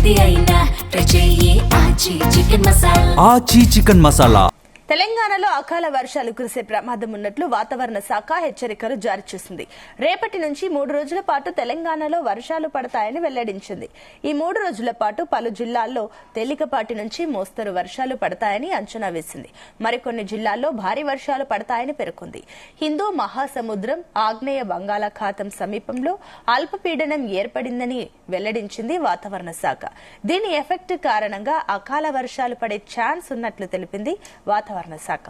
ఏది అయినా ట్రై చెయ్యి ఆచి చికెన్ మసాలా. తెలంగాణలో అకాల వర్షాలు కురిసే ప్రమాదం ఉన్నట్లు వాతావరణ శాఖ హెచ్చరికలు జారీ చేసింది. రేపటి నుంచి 3 రోజుల పాటు తెలంగాణలో వర్షాలు పడతాయని వెల్లడించింది. ఈ 3 రోజుల పాటు పలు జిల్లాల్లో తేలికపాటి నుంచి మోస్తరు వర్షాలు పడతాయని అంచనా వేసింది. మరికొన్ని జిల్లాల్లో భారీ వర్షాలు పడతాయని పేర్కొంది. హిందూ మహాసముద్రం ఆగ్నేయ బంగాళాఖాతం సమీపంలో అల్పపీడనం ఏర్పడిందని వెల్లడించింది వాతావరణ శాఖ. దీని ఎఫెక్ట్ కారణంగా అకాల వర్షాలు పడే ఛాన్స్ ఉన్నట్లు తెలిపింది వాతావరణ శాఖ.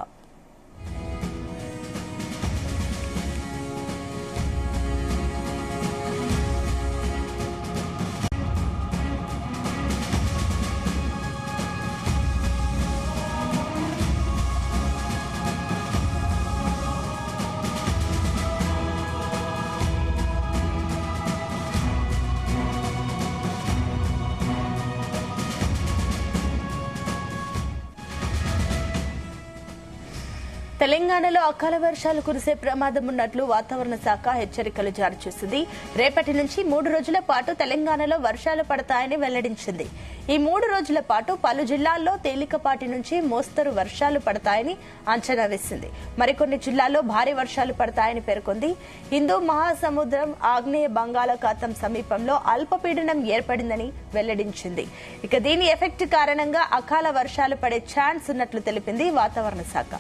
తెలంగాణలో అకాల వర్షాలు కురిసే ప్రమాదం ఉన్నట్లు వాతావరణ శాఖ హెచ్చరికలు జారీ చేసింది. రేపటి నుంచి 3 రోజుల పాటు తెలంగాణలో వర్షాలు పడతాయని వెల్లడించింది. ఈ 3 రోజుల పాటు పలు జిల్లాల్లో తేలికపాటి నుంచి మోస్తరు వర్షాలు పడతాయని అంచనా వేసింది. మరికొన్ని జిల్లాల్లో భారీ వర్షాలు పడతాయని పేర్కొంది. హిందూ మహాసముద్రం ఆగ్నేయ బంగాళాఖాతం సమీపంలో అల్పపీడనం ఏర్పడిందని వెల్లడించింది. ఇక దీని ఎఫెక్ట్ కారణంగా అకాల వర్షాలు పడే ఛాన్స్ ఉన్నట్లు తెలిపింది వాతావరణ శాఖ.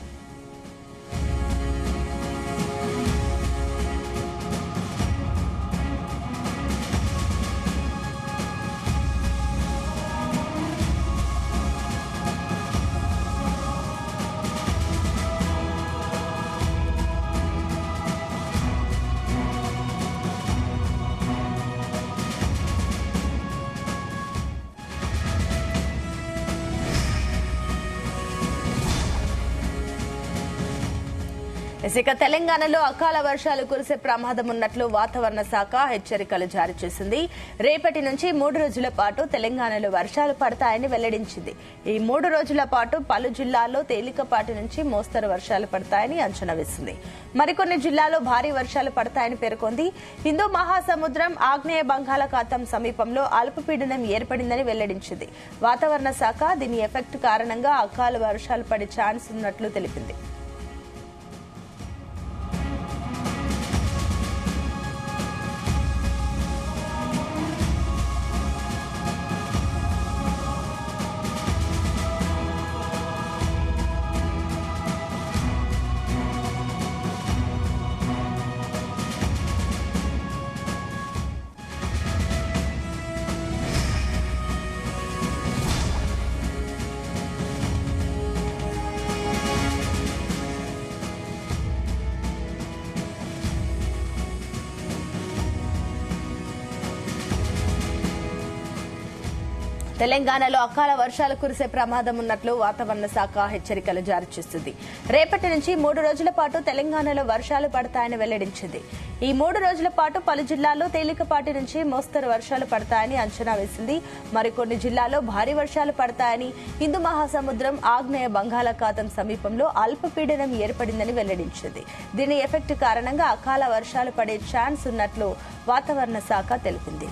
ఇక తెలంగాణలో అకాల వర్షాలు కురిసే ప్రమాదం ఉన్నట్లు వాతావరణ శాఖ హెచ్చరికలు జారీ చేసింది. రేపటి నుంచి 3 రోజుల పాటు తెలంగాణలో వర్షాలు పడతాయని వెల్లడించింది. ఈ 3 రోజుల పాటు పలు జిల్లాల్లో తేలికపాటి నుంచి మోస్తరు వర్షాలు పడతాయని అంచనా వేసింది. మరికొన్ని జిల్లాల్లో భారీ వర్షాలు పడతాయని పేర్కొంది. హిందూ మహాసముద్రం ఆగ్నేయ బంగాళాఖాతం సమీపంలో అల్పపీడనం ఏర్పడిందని వెల్లడించింది. వాతావరణ శాఖ దీని ఎఫెక్ట్ కారణంగా అకాల వర్షాలు పడే ఛాన్స్ ఉన్నట్లు తెలిపింది. తెలంగాణలో అకాల వర్షాలు కురిసే ప్రమాదం ఉన్నట్లు వాతావరణ శాఖ హెచ్చరికలు జారీ చేస్తుంది. రేపటి నుంచి 3 రోజుల పాటు తెలంగాణలో వర్షాలు పడతాయని వెల్లడించింది. ఈ 3 రోజుల పాటు పలు జిల్లాల్లో తేలికపాటి నుంచి మోస్తరు వర్షాలు పడతాయని అంచనా వేసింది. మరికొన్ని జిల్లాల్లో భారీ వర్షాలు పడతాయని, హిందూ మహాసముద్రం ఆగ్నేయ బంగాళాఖాతం సమీపంలో అల్పపీడనం ఏర్పడిందని వెల్లడించింది. దీని ఎఫెక్ట్ కారణంగా అకాల వర్షాలు పడే ఛాన్స్ ఉన్నట్లు వాతావరణ శాఖ తెలిపింది.